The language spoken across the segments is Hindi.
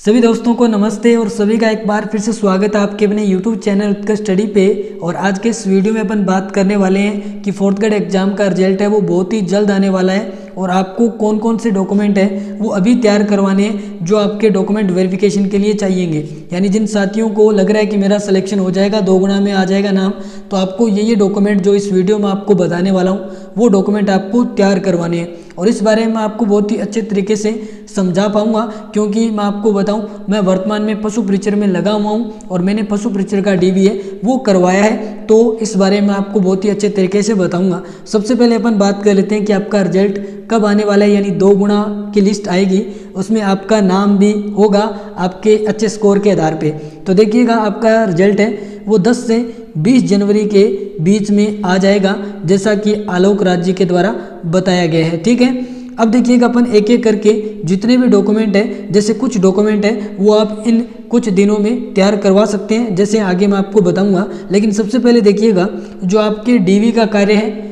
सभी दोस्तों को नमस्ते और सभी का एक बार फिर से स्वागत है आपके अपने YouTube चैनल उत्कर्ष स्टडी पे। और आज के इस वीडियो में अपन बात करने वाले हैं कि फोर्थ ग्रेड एग्जाम का रिजल्ट है वो बहुत ही जल्द आने वाला है और आपको कौन कौन से डॉक्यूमेंट हैं वो अभी तैयार करवाने हैं जो आपके डॉक्यूमेंट वेरिफिकेशन के लिए चाहिएंगे। यानी जिन साथियों को लग रहा है कि मेरा सिलेक्शन हो जाएगा, 2 गुना में आ जाएगा नाम, तो आपको ये डॉक्यूमेंट जो इस वीडियो में आपको बताने वाला हूँ वो डॉक्यूमेंट आपको तैयार करवाने हैं। और इस बारे में आपको बहुत ही अच्छे तरीके से समझा पाऊंगा, क्योंकि मैं आपको बताऊं मैं वर्तमान में पशु परीक्षण में लगा हुआ हूं और मैंने पशु परीक्षण का DBA वो करवाया है, तो इस बारे में आपको बहुत ही अच्छे तरीके से बताऊंगा। सबसे पहले अपन बात कर लेते हैं कि आपका रिजल्ट कब आने वाला है। यानी 2 गुना की लिस्ट आएगी, उसमें आपका नाम भी होगा आपके अच्छे स्कोर के आधार पे। तो देखिएगा आपका रिजल्ट है वो 10 से 20 जनवरी के बीच में आ जाएगा, जैसा कि आलोक राज जी के द्वारा बताया गया है। ठीक है, अब देखिएगा अपन एक एक करके जितने भी डॉक्यूमेंट है, जैसे कुछ डॉक्यूमेंट है वो आप इन कुछ दिनों में तैयार करवा सकते हैं, जैसे आगे मैं आपको बताऊंगा। लेकिन सबसे पहले देखिएगा जो आपके DV का कार्य है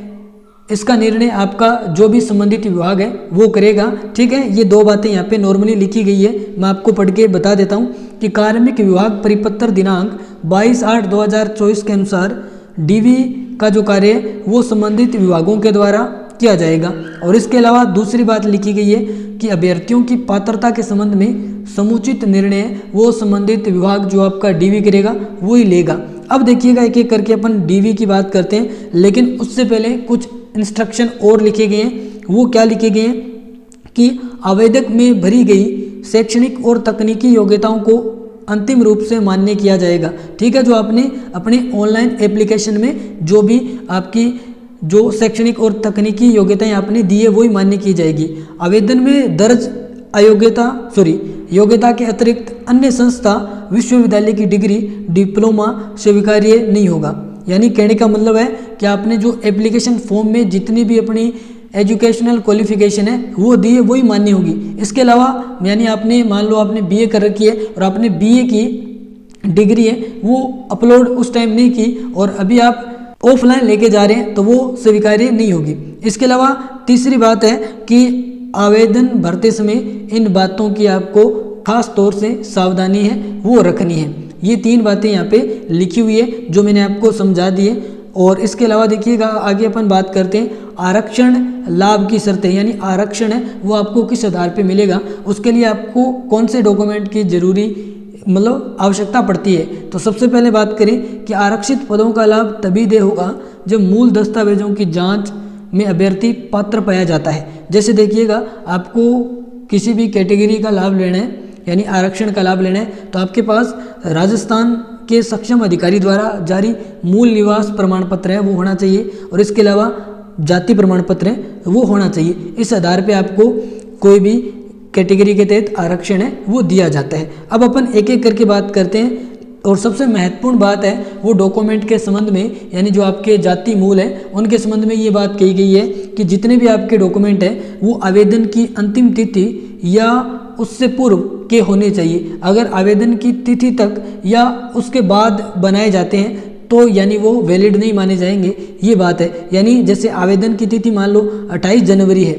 इसका निर्णय आपका जो भी संबंधित विभाग है वो करेगा। ठीक है, ये 2 बातें यहाँ पे नॉर्मली लिखी गई है, मैं आपको पढ़ के बता देता हूँ कि कार्मिक विभाग परिपत्र दिनांक 22/8/2024 के अनुसार DV का जो कार्य है वो संबंधित विभागों के द्वारा किया जाएगा। और इसके अलावा दूसरी बात लिखी गई है कि अभ्यर्थियों की पात्रता के संबंध में समुचित निर्णय वो संबंधित विभाग जो आपका DV करेगा वो ही लेगा। अब देखिएगा एक एक करके अपन DV की बात करते हैं, लेकिन उससे पहले कुछ इंस्ट्रक्शन और लिखे गए हैं। वो क्या लिखे गए हैं कि आवेदक में भरी गई शैक्षणिक और तकनीकी योग्यताओं को अंतिम रूप से मान्य किया जाएगा। ठीक है, जो आपने अपने ऑनलाइन एप्लीकेशन में जो भी आपकी जो शैक्षणिक और तकनीकी योग्यताएं आपने दी है वही मान्य की जाएगी। आवेदन में दर्ज योग्यता के अतिरिक्त अन्य संस्था विश्वविद्यालय की डिग्री डिप्लोमा स्वीकार्य नहीं होगा। यानी कहने का मतलब है कि आपने जो एप्लीकेशन फॉर्म में जितनी भी अपनी एजुकेशनल क्वालिफिकेशन है वो दी है वही मान्य होगी। इसके अलावा यानी आपने मान लो आपने BA कर रखी है और आपने BA की डिग्री है वो अपलोड उस टाइम नहीं की और अभी आप ऑफलाइन लेके जा रहे हैं तो वो स्वीकार्य नहीं होगी। इसके अलावा तीसरी बात है कि आवेदन भरते समय इन बातों की आपको खास तौर से सावधानी है वो रखनी है। ये 3 बातें यहाँ पे लिखी हुई है जो मैंने आपको समझा दी है। और इसके अलावा देखिएगा आगे अपन बात करते हैं आरक्षण लाभ की शर्तें। यानी आरक्षण है वो आपको किस आधार पे मिलेगा, उसके लिए आपको कौन से डॉक्यूमेंट की जरूरी आवश्यकता पड़ती है। तो सबसे पहले बात करें कि आरक्षित पदों का लाभ तभी दे होगा जब मूल दस्तावेजों की जांच में अभ्यर्थी पात्र पाया जाता है। जैसे देखिएगा आपको किसी भी कैटेगरी का लाभ लेना है यानी आरक्षण का लाभ लेना है तो आपके पास राजस्थान के सक्षम अधिकारी द्वारा जारी मूल निवास प्रमाण पत्र है वो होना चाहिए, और इसके अलावा जाति प्रमाण पत्र है वो होना चाहिए। इस आधार पे आपको कोई भी कैटेगरी के तहत आरक्षण है वो दिया जाता है। अब अपन एक एक करके बात करते हैं। और सबसे महत्वपूर्ण बात है वो डॉक्यूमेंट के संबंध में, यानी जो आपके जाति मूल है उनके संबंध में ये बात कही गई है कि जितने भी आपके डॉक्यूमेंट हैं वो आवेदन की अंतिम तिथि या उससे पूर्व के होने चाहिए। अगर आवेदन की तिथि तक या उसके बाद बनाए जाते हैं तो यानी वो वैलिड नहीं माने जाएंगे, ये बात है। यानी जैसे आवेदन की तिथि मान लो 28 जनवरी है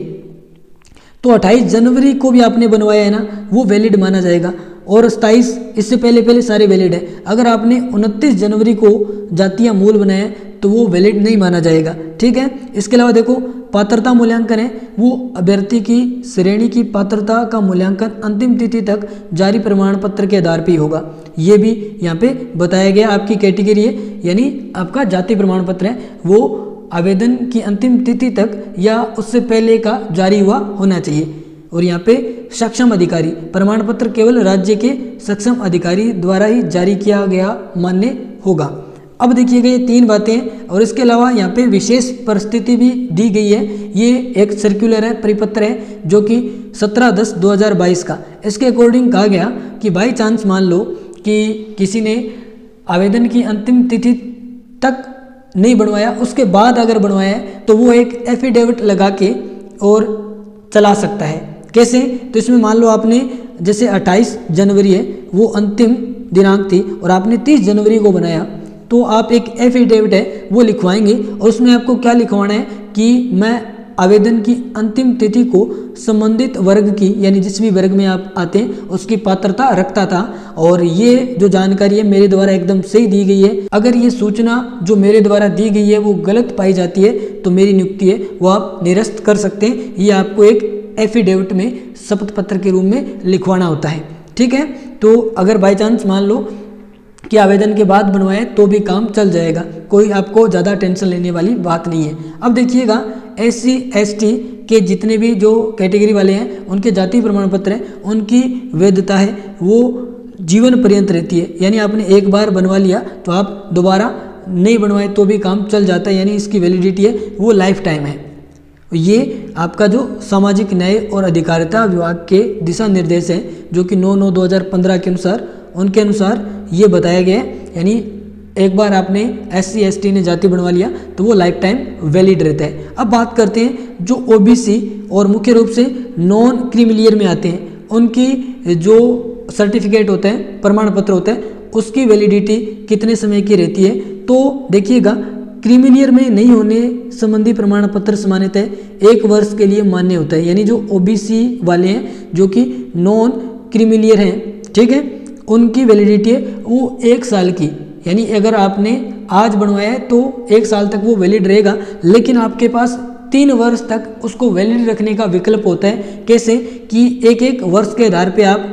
तो 28 जनवरी को भी आपने बनवाया है ना वो वैलिड माना जाएगा, और 27 इससे पहले सारे वैलिड है। अगर आपने 29 जनवरी को जातीय मूल बनाया तो वो वैलिड नहीं माना जाएगा। ठीक है, इसके अलावा देखो पात्रता मूल्यांकन है वो अभ्यर्थी की श्रेणी की पात्रता का मूल्यांकन अंतिम तिथि तक जारी प्रमाण पत्र के आधार पर ही होगा। ये भी यहाँ पे बताया गया। आपकी कैटेगरी है यानी आपका जाति प्रमाण पत्र है वो आवेदन की अंतिम तिथि तक या उससे पहले का जारी हुआ होना चाहिए। और यहाँ पे सक्षम अधिकारी प्रमाण पत्र केवल राज्य के सक्षम अधिकारी द्वारा ही जारी किया गया मान्य होगा। अब देखिएगा ये 3 बातें। और इसके अलावा यहाँ पे विशेष परिस्थिति भी दी गई है। ये एक सर्कुलर है, परिपत्र है जो कि 17/10/2022 का। इसके अकॉर्डिंग कहा गया कि बाई चांस मान लो कि किसी ने आवेदन की अंतिम तिथि तक नहीं बनवाया, उसके बाद अगर बनवाया है तो वो एक एफिडेविट लगा के और चला सकता है। कैसे? तो इसमें मान लो आपने जैसे 28 जनवरी है वो अंतिम दिनांक थी और आपने 30 जनवरी को बनाया तो आप एक एफिडेविट है वो लिखवाएंगे और उसमें आपको क्या लिखवाना है कि मैं आवेदन की अंतिम तिथि को संबंधित वर्ग की, यानी जिस भी वर्ग में आप आते हैं उसकी पात्रता रखता था। और ये जो जानकारी है मेरे द्वारा एकदम सही दी गई है। अगर ये सूचना जो मेरे द्वारा दी गई है वो गलत पाई जाती है तो मेरी नियुक्ति है वो आप निरस्त कर सकते हैं। ये आपको एक एफिडेविट में शपथ पत्र के रूप में लिखवाना होता है। ठीक है, तो अगर बाई चांस मान लो कि आवेदन के बाद बनवाए तो भी काम चल जाएगा, कोई आपको ज़्यादा टेंशन लेने वाली बात नहीं है। अब देखिएगा SC ST के जितने भी जो कैटेगरी वाले हैं उनके जाति प्रमाण पत्र हैं, उनकी वैधता है वो जीवन पर्यंत रहती है। यानी आपने एक बार बनवा लिया तो आप दोबारा नहीं बनवाए तो भी काम चल जाता है, यानी इसकी वैलिडिटी है वो लाइफ टाइम है। ये आपका जो सामाजिक न्याय और अधिकारिता विभाग के दिशा निर्देश हैं जो कि 9/9/2015 के अनुसार, उनके अनुसार ये बताया गया है। यानी एक बार आपने SC ST ने जाति बनवा लिया तो वो लाइफ टाइम वैलिड रहता है। अब बात करते हैं जो OBC और मुख्य रूप से नॉन क्रीमिलियर में आते हैं, उनकी जो सर्टिफिकेट होता है, प्रमाण पत्र होता है, उसकी वैलिडिटी कितने समय की रहती है। तो देखिएगा क्रीमिलियर में नहीं होने संबंधी प्रमाण पत्र सामान्यतः 1 वर्ष के लिए मान्य होता है। यानी जो OBC वाले हैं जो कि नॉन क्रीमिलियर हैं, ठीक है, उनकी वैलिडिटी है वो 1 साल की। यानी अगर आपने आज बनवाया है तो 1 साल तक वो वैलिड रहेगा, लेकिन आपके पास 3 वर्ष तक उसको वैलिड रखने का विकल्प होता है। कैसे कि एक वर्ष के आधार पे आप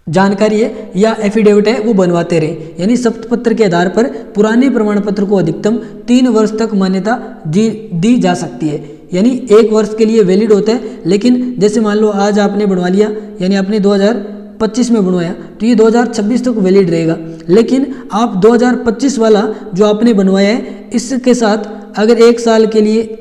जानकारी है या एफिडेविट है वो बनवाते रहे। यानी शपथ पत्र के आधार पर पुराने प्रमाण पत्र को अधिकतम 3 वर्ष तक मान्यता दी जा सकती है। यानी 1 वर्ष के लिए वैलिड होता है, लेकिन जैसे मान लो आज आपने बनवा लिया, यानी आपने 2025 में बनवाया तो ये 2026 तक वैलिड रहेगा। लेकिन आप 2025 वाला जो आपने बनवाया है इसके साथ अगर 1 साल के लिए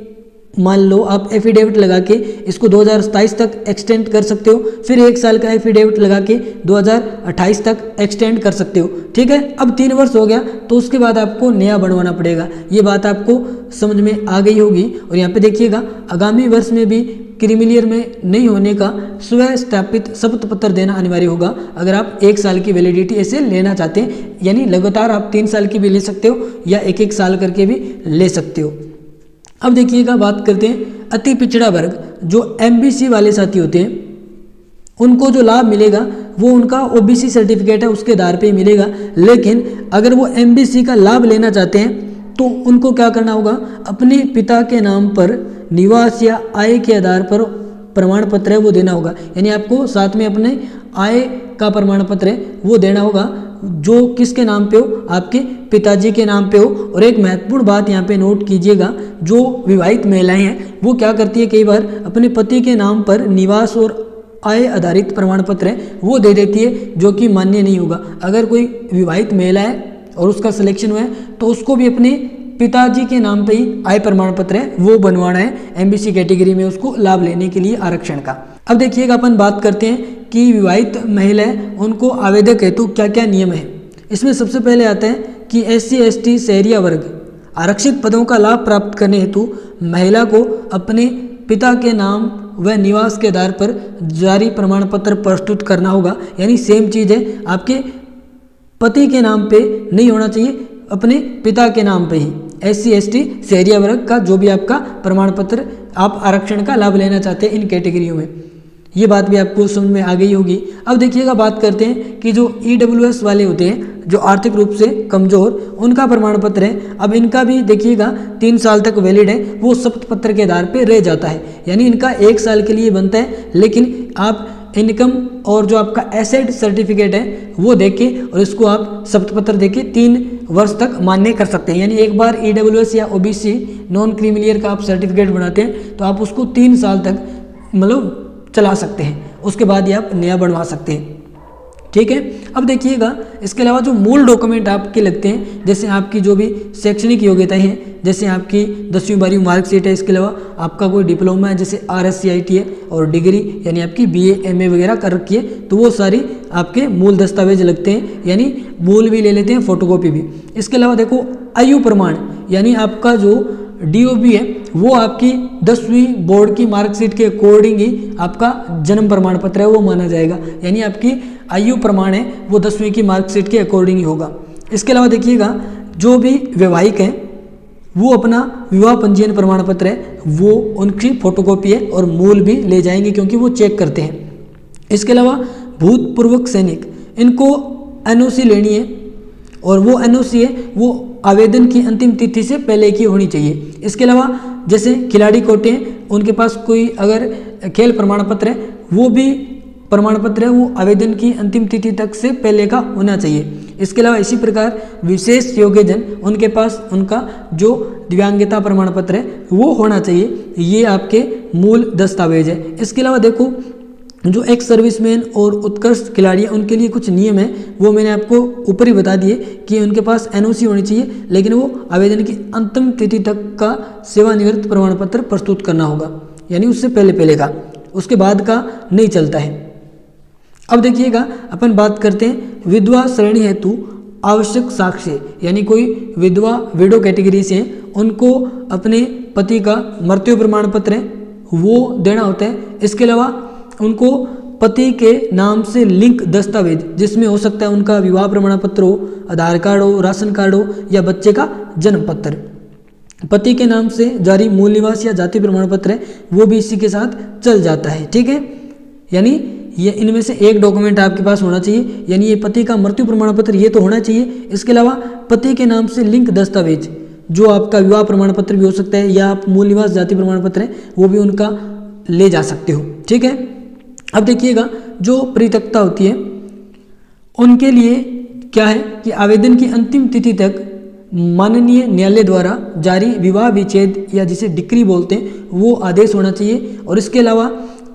मान लो आप एफिडेविट लगा के इसको 2027 तक एक्सटेंड कर सकते हो, फिर 1 साल का एफिडेविट लगा के 2028 तक एक्सटेंड कर सकते हो। ठीक है, अब 3 वर्ष हो गया तो उसके बाद आपको नया बनवाना पड़ेगा। ये बात आपको समझ में आ गई होगी। और यहाँ पे देखिएगा आगामी वर्ष में भी क्रीमिलियर में नहीं होने का स्व स्थापित शपथ पत्र देना अनिवार्य होगा अगर आप 1 साल की वैलिडिटी ऐसे लेना चाहते हैं। यानी लगातार आप 3 साल की भी ले सकते हो या 1 साल करके भी ले सकते हो। अब देखिएगा बात करते हैं अति पिछड़ा वर्ग जो MBC वाले साथी होते हैं, उनको जो लाभ मिलेगा वो उनका OBC सर्टिफिकेट है उसके आधार पे मिलेगा। लेकिन अगर वो MBC का लाभ लेना चाहते हैं तो उनको क्या करना होगा, अपने पिता के नाम पर निवास या आय के आधार पर प्रमाण पत्र है वो देना होगा। यानी आपको साथ में अपने आय का प्रमाण पत्र है वो देना होगा जो किसके नाम पे हो, आपके पिताजी के नाम पे हो। और एक महत्वपूर्ण बात यहाँ पे नोट कीजिएगा, जो विवाहित महिलाएं हैं वो क्या करती है, कई बार अपने पति के नाम पर निवास और आय आधारित प्रमाण पत्र है वो दे देती है जो कि मान्य नहीं होगा। अगर कोई विवाहित महिला है और उसका सिलेक्शन हुआ है तो उसको भी अपने पिताजी के नाम पे ही आय प्रमाण पत्र है वो बनवाना है MBC कैटेगरी में उसको लाभ लेने के लिए आरक्षण का। अब देखिएगा अपन बात करते हैं कि विवाहित महिलाएं उनको आवेदक हेतु क्या क्या नियम है। इसमें सबसे पहले आता है कि SC ST शहरिया वर्ग आरक्षित पदों का लाभ प्राप्त करने हेतु महिला को अपने पिता के नाम व निवास के आधार पर जारी प्रमाण पत्र प्रस्तुत करना होगा। यानी सेम चीज़ है, आपके पति के नाम पे नहीं होना चाहिए, अपने पिता के नाम पे ही। SC ST शहरिया वर्ग का जो भी आपका प्रमाण पत्र आप आरक्षण का लाभ लेना चाहते हैं इन कैटेगरियों में, ये बात भी आपको समझ में आ गई होगी। अब देखिएगा बात करते हैं कि जो EWS वाले होते हैं जो आर्थिक रूप से कमज़ोर, उनका प्रमाण पत्र है। अब इनका भी देखिएगा 3 साल तक वैलिड है, वो शपथ पत्र के आधार पे रह जाता है। यानी इनका 1 साल के लिए बनता है, लेकिन आप इनकम और जो आपका एसेट सर्टिफिकेट है वो देके और इसको आप शपथ पत्र देके 3 वर्ष तक मान्य कर सकते हैं। यानी एक बार EWS या OBC नॉन क्रीमिलियर का आप सर्टिफिकेट बनाते हैं तो आप उसको 3 साल तक मतलब चला सकते हैं, उसके बाद ही आप नया बनवा सकते हैं। ठीक है, अब देखिएगा इसके अलावा जो मूल डॉक्यूमेंट आपके लगते हैं, जैसे आपकी जो भी शैक्षणिक योग्यताएं हैं, जैसे आपकी 10वीं 12वीं मार्कशीट है, इसके अलावा आपका कोई डिप्लोमा है जैसे RSCIT है, और डिग्री यानी आपकी BA MA वगैरह कर रखी है, तो वो सारी आपके मूल दस्तावेज लगते हैं। यानी मूल भी ले लेते हैं, फोटोकॉपी भी। इसके अलावा देखो आयु प्रमाण, यानी आपका जो DOB है वो आपकी 10वीं बोर्ड की मार्कशीट के अकॉर्डिंग ही आपका जन्म प्रमाण पत्र है वो माना जाएगा। यानी आपकी आयु प्रमाण है वो 10वीं की मार्कशीट के अकॉर्डिंग ही होगा। इसके अलावा देखिएगा जो भी वैवाहिक हैं वो अपना विवाह पंजीयन प्रमाण पत्र है वो उनकी फोटोकॉपी है और मूल भी ले जाएंगे क्योंकि वो चेक करते हैं। इसके अलावा भूतपूर्व सैनिक, इनको एनओसी लेनी है और वो एनओसी है वो आवेदन की अंतिम तिथि से पहले की होनी चाहिए। इसके अलावा जैसे खिलाड़ी कोटे हैं, उनके पास कोई अगर खेल प्रमाण पत्र है वो भी प्रमाण पत्र है वो आवेदन की अंतिम तिथि तक से पहले का होना चाहिए। इसके अलावा इसी प्रकार विशेष योग्यजन, उनके पास उनका जो दिव्यांगता प्रमाण पत्र है वो होना चाहिए। ये आपके मूल दस्तावेज है। इसके अलावा देखो जो एक्स सर्विसमैन और उत्कृष्ट खिलाड़ी हैं उनके लिए कुछ नियम है, वो मैंने आपको ऊपर ही बता दिए कि उनके पास एनओसी होनी चाहिए, लेकिन वो आवेदन की अंतिम तिथि तक का सेवानिवृत्त प्रमाण पत्र प्रस्तुत करना होगा, यानी उससे पहले का, उसके बाद का नहीं चलता है। अब देखिएगा अपन बात करते हैं विधवा श्रेणी हेतु आवश्यक साक्ष्य, यानी कोई विधवा विडो कैटेगरी से उनको अपने पति का मृत्यु प्रमाण पत्र है वो देना होता है। इसके अलावा उनको पति के नाम से लिंक दस्तावेज, जिसमें हो सकता है उनका विवाह प्रमाण पत्र हो, आधार कार्ड हो, राशन कार्ड हो या बच्चे का जन्म पत्र। पति के नाम से जारी मूल निवास या जाति प्रमाण पत्र है वो भी इसी के साथ चल जाता है, ठीक है। यानी ये इनमें से एक डॉक्यूमेंट आपके पास होना चाहिए, यानी ये पति का मृत्यु प्रमाण पत्र ये तो होना चाहिए। इसके अलावा पति के नाम से लिंक दस्तावेज, जो आपका विवाह प्रमाण पत्र भी हो सकता है या आप मूल निवास जाति प्रमाण पत्र है वो भी उनका ले जा सकते हो, ठीक है। अब देखिएगा जो परित्यक्ता होती है उनके लिए क्या है कि आवेदन की अंतिम तिथि तक माननीय न्यायालय द्वारा जारी विवाह विच्छेद या जिसे डिक्री बोलते हैं वो आदेश होना चाहिए। और इसके अलावा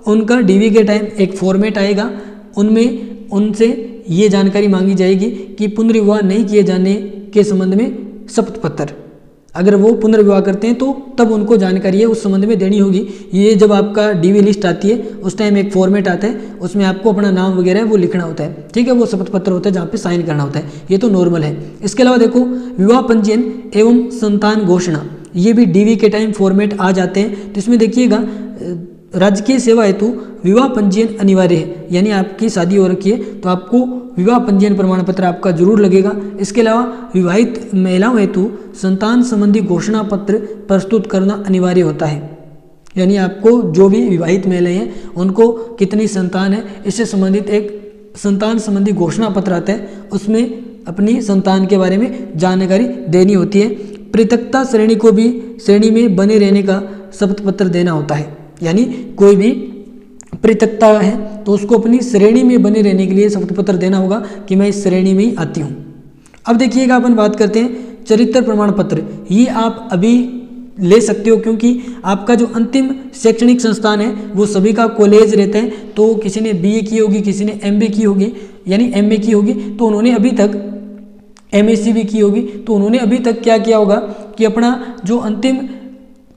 उनका डीवी के टाइम एक फॉर्मेट आएगा, उनमें उनसे ये जानकारी मांगी जाएगी कि पुनर्विवाह नहीं किए जाने के संबंध में शपथ पत्र, अगर वो पुनर्विवाह करते हैं तो तब उनको जानकारी है उस संबंध में देनी होगी। ये जब आपका डीवी लिस्ट आती है उस टाइम एक फॉर्मेट आता है, उसमें आपको अपना नाम वगैरह है वो लिखना होता है, ठीक है। वो शपथ पत्र होता है जहाँ पे साइन करना होता है, ये तो नॉर्मल है। इसके अलावा देखो विवाह पंजीयन एवं संतान घोषणा, ये भी डीवी के टाइम फॉर्मेट आ जाते हैं। तो इसमें देखिएगा राजकीय सेवा हेतु विवाह पंजीयन अनिवार्य है, यानी आपकी शादी हो रखी है तो आपको विवाह पंजीयन प्रमाण पत्र आपका जरूर लगेगा। इसके अलावा विवाहित महिलाओं हेतु संतान संबंधी घोषणा पत्र प्रस्तुत करना अनिवार्य होता है, यानी आपको जो भी विवाहित महिलाएं हैं उनको कितनी संतान है इससे संबंधित एक संतान संबंधी घोषणा पत्र आता है, उसमें अपनी संतान के बारे में जानकारी देनी होती है। परित्यक्ता श्रेणी को भी श्रेणी में बने रहने का शपथ पत्र देना होता है, यानी कोई भी परित्यक्ता है तो उसको अपनी श्रेणी में बने रहने के लिए शपथ पत्र देना होगा कि मैं इस श्रेणी में ही आती हूँ। अब देखिएगा अपन बात करते हैं चरित्र प्रमाण पत्र, ये आप अभी ले सकते हो क्योंकि आपका जो अंतिम शैक्षणिक संस्थान है वो सभी का कॉलेज रहता है। तो किसी ने बीए की होगी, किसी ने एमबी की होगी यानी एमए की होगी, तो उन्होंने अभी तक एमएससी भी की होगी, तो उन्होंने अभी तक क्या किया होगा कि अपना जो अंतिम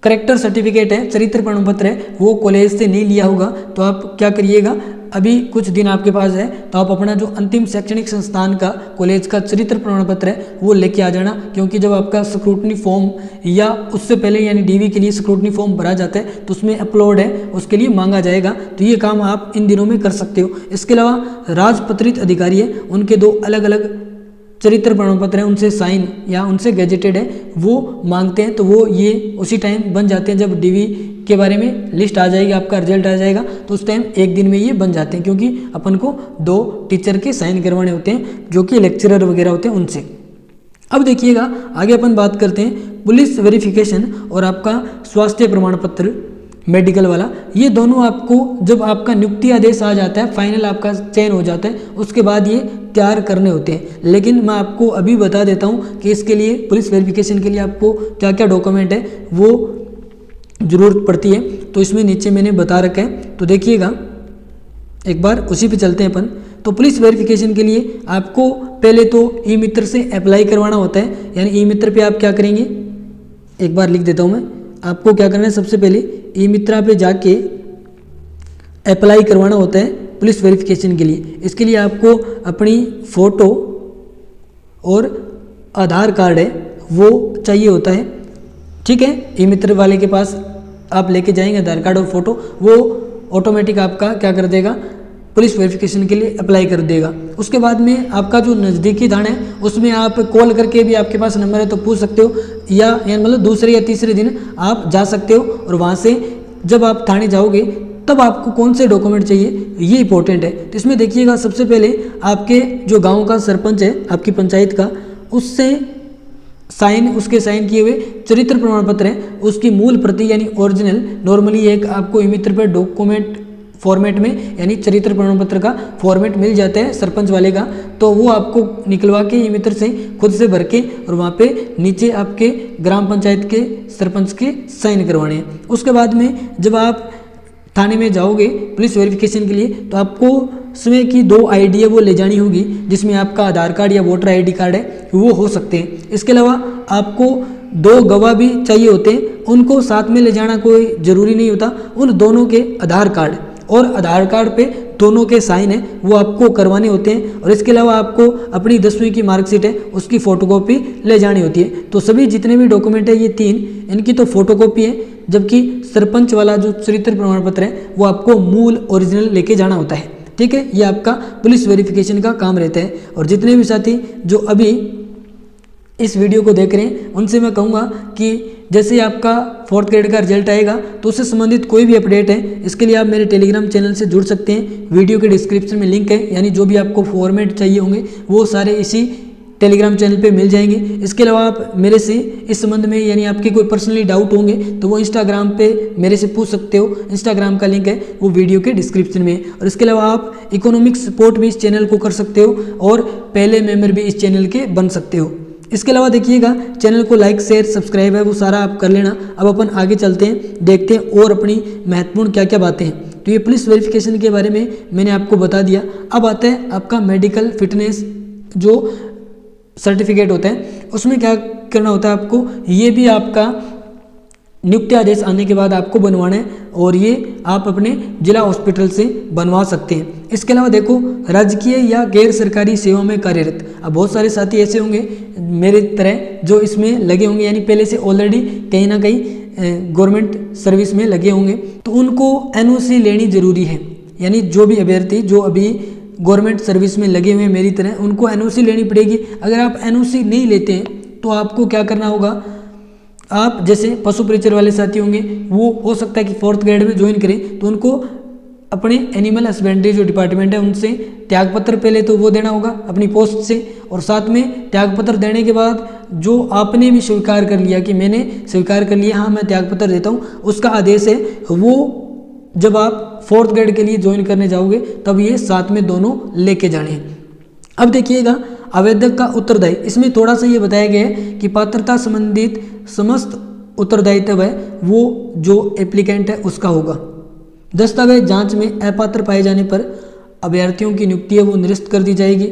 करेक्टर सर्टिफिकेट है, चरित्र प्रमाण पत्र है, वो कॉलेज से नहीं लिया होगा। तो आप क्या करिएगा, अभी कुछ दिन आपके पास है तो आप अपना जो अंतिम शैक्षणिक संस्थान का कॉलेज का चरित्र प्रमाण पत्र है वो लेके आ जाना, क्योंकि जब आपका स्क्रूटनी फॉर्म या उससे पहले यानी डीवी के लिए स्क्रूटनी फॉर्म भरा जाता है तो उसमें अपलोड है उसके लिए मांगा जाएगा। तो ये काम आप इन दिनों में कर सकते हो। इसके अलावा राजपत्रित अधिकारी है, उनके दो अलग अलग चरित्र प्रमाण पत्र है, उनसे साइन या उनसे गैजेटेड है वो मांगते हैं, तो वो ये उसी टाइम बन जाते हैं जब डीवी के बारे में लिस्ट आ जाएगी, आपका रिजल्ट आ जाएगा तो उस टाइम एक दिन में ये बन जाते हैं, क्योंकि अपन को 2 टीचर के साइन करवाने होते हैं जो कि लेक्चरर वगैरह होते हैं उनसे। अब देखिएगा आगे अपन बात करते हैं पुलिस वेरिफिकेशन और आपका स्वास्थ्य प्रमाण पत्र मेडिकल वाला। ये दोनों आपको जब आपका नियुक्ति आदेश आ जाता है, फाइनल आपका चयन हो जाता है, उसके बाद ये तैयार करने होते हैं। लेकिन मैं आपको अभी बता देता हूँ कि इसके लिए पुलिस वेरिफिकेशन के लिए आपको क्या क्या डॉक्यूमेंट है वो ज़रूरत पड़ती है। तो इसमें नीचे मैंने बता रखा है, तो देखिएगा एक बार उसी पे चलते हैं अपन। तो पुलिस वेरिफिकेशन के लिए आपको पहले तो ई मित्र से अप्लाई करवाना होता है, यानी ई मित्र पे आप क्या करेंगे, एक बार लिख देता हूँ मैं, आपको क्या करना है, सबसे पहले ई मित्रा पे जाके अप्लाई करवाना होता है पुलिस वेरिफिकेशन के लिए। इसके लिए आपको अपनी फ़ोटो और आधार कार्ड है वो चाहिए होता है, ठीक है। ई मित्र वाले के पास आप लेके जाएंगे आधार कार्ड और फोटो, वो ऑटोमेटिक आपका क्या कर देगा, पुलिस वेरिफिकेशन के लिए अप्लाई कर देगा। उसके बाद में आपका जो नज़दीकी थाना है उसमें आप कॉल करके भी, आपके पास नंबर है तो पूछ सकते हो, या मतलब दूसरे या तीसरे दिन आप जा सकते हो। और वहाँ से जब आप थाने जाओगे तब आपको कौन से डॉक्यूमेंट चाहिए ये इंपॉर्टेंट है। तो इसमें देखिएगा, सबसे पहले आपके जो गाँव का सरपंच है आपकी पंचायत का, उससे उसके साइन किए हुए चरित्र प्रमाण पत्र है, उसकी मूल प्रति यानी ओरिजिनल, नॉर्मली एक आपको ई-मित्र पर डॉक्यूमेंट फॉर्मेट में यानी चरित्र प्रमाण पत्र का फॉर्मेट मिल जाता है सरपंच वाले का, तो वो आपको निकलवा के ई-मित्र से खुद से भर के और वहाँ पे नीचे आपके ग्राम पंचायत के सरपंच के साइन करवाने हैं। उसके बाद में जब आप थाने में जाओगे पुलिस वेरिफिकेशन के लिए तो आपको उसमें की 2 आईडी है वो ले जानी होगी, जिसमें आपका आधार कार्ड या वोटर आईडी कार्ड है वो हो सकते हैं। इसके अलावा आपको 2 गवाह भी चाहिए होते हैं, उनको साथ में ले जाना कोई ज़रूरी नहीं होता। उन दोनों के आधार कार्ड और आधार कार्ड पे दोनों के साइन है वो आपको करवाने होते हैं। और इसके अलावा आपको अपनी 10वीं की मार्कशीट है उसकी फ़ोटोकॉपी ले जानी होती है। तो सभी जितने भी डॉक्यूमेंट है ये 3 इनकी तो फ़ोटोकॉपी है, जबकि सरपंच वाला जो चरित्र प्रमाण पत्र है वो आपको मूल ओरिजिनल लेके जाना होता है। ठीक है, ये आपका पुलिस वेरिफिकेशन का काम रहता है। और जितने भी साथी जो अभी इस वीडियो को देख रहे हैं उनसे मैं कहूँगा कि जैसे आपका 4th ग्रेड का रिजल्ट आएगा तो उससे संबंधित कोई भी अपडेट है इसके लिए आप मेरे टेलीग्राम चैनल से जुड़ सकते हैं। वीडियो के डिस्क्रिप्शन में लिंक है, यानी जो भी आपको फॉर्मेट चाहिए होंगे वो सारे इसी टेलीग्राम चैनल पे मिल जाएंगे। इसके अलावा आप मेरे से इस संबंध में यानी आपके कोई पर्सनली डाउट होंगे तो वो इंस्टाग्राम पे मेरे से पूछ सकते हो। इंस्टाग्राम का लिंक है वो वीडियो के डिस्क्रिप्शन में। और इसके अलावा आप इकोनॉमिक सपोर्ट भी इस चैनल को कर सकते हो और पहले मेंबर भी इस चैनल के बन सकते हो। इसके अलावा देखिएगा, चैनल को लाइक शेयर सब्सक्राइब है वो सारा आप कर लेना। अब अपन आगे चलते हैं, देखते हैं और अपनी महत्वपूर्ण क्या क्या बातें हैं। तो ये पुलिस वेरिफिकेशन के बारे में मैंने आपको बता दिया। अब आता है आपका मेडिकल फिटनेस जो सर्टिफिकेट होता है, उसमें क्या करना होता है आपको, ये भी आपका नियुक्ति आदेश आने के बाद आपको बनवाना है और ये आप अपने जिला हॉस्पिटल से बनवा सकते हैं। इसके अलावा देखो, राजकीय या गैर सरकारी सेवा में कार्यरत, अब बहुत सारे साथी ऐसे होंगे मेरे तरह जो इसमें लगे होंगे, यानी पहले से ऑलरेडी कहीं ना कहीं गवर्नमेंट सर्विस में लगे होंगे, तो उनको एनओसी लेनी जरूरी है। यानी जो भी अभ्यर्थी जो अभी गवर्नमेंट सर्विस में लगे हुए हैं मेरी तरह, उनको एनओसी लेनी पड़ेगी। अगर आप एनओसी नहीं लेते हैं तो आपको क्या करना होगा, आप जैसे पशु परिचर वाले साथी होंगे वो हो सकता है कि 4th ग्रेड में ज्वाइन करें, तो उनको अपने एनिमल हस्बेंड्री जो डिपार्टमेंट है उनसे त्यागपत्र पहले तो वो देना होगा अपनी पोस्ट से, और साथ में त्यागपत्र देने के बाद जो आपने भी स्वीकार कर लिया कि मैंने स्वीकार कर लिया, हाँ मैं त्यागपत्र देता हूँ, उसका आदेश है वो जब आप 4th ग्रेड के लिए ज्वाइन करने जाओगे तब ये साथ में दोनों लेके जाने हैं। अब देखिएगा, आवेदक का उत्तरदायी, इसमें थोड़ा सा ये बताया गया है कि पात्रता संबंधित समस्त उत्तरदायित्व है वो जो एप्लीकेंट है उसका होगा। दस्तावेज जांच में अपात्र पाए जाने पर अभ्यर्थियों की नियुक्ति है वो निरस्त कर दी जाएगी।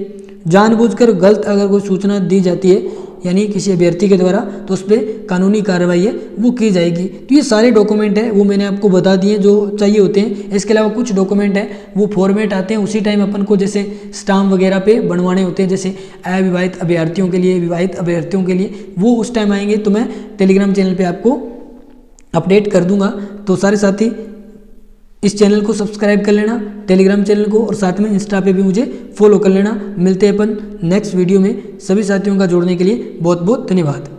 जानबूझकर गलत अगर कोई सूचना दी जाती है यानी किसी अभ्यर्थी के द्वारा, तो उस पर कानूनी कार्रवाई है वो की जाएगी। तो ये सारे डॉक्यूमेंट है वो मैंने आपको बता दिए जो चाहिए होते हैं। इसके अलावा कुछ डॉक्यूमेंट है वो फॉर्मेट आते हैं उसी टाइम अपन को, जैसे स्टाम्प वगैरह पे बनवाने होते हैं, जैसे अविवाहित अभ्यर्थियों के लिए, विवाहित अभ्यर्थियों के लिए, वो उस टाइम आएंगे तो मैं टेलीग्राम चैनल पर आपको अपडेट कर दूंगा। तो सारे साथी इस चैनल को सब्सक्राइब कर लेना, टेलीग्राम चैनल को, और साथ में इंस्टा पे भी मुझे फॉलो कर लेना। मिलते हैं अपन नेक्स्ट वीडियो में। सभी साथियों का जोड़ने के लिए बहुत बहुत धन्यवाद।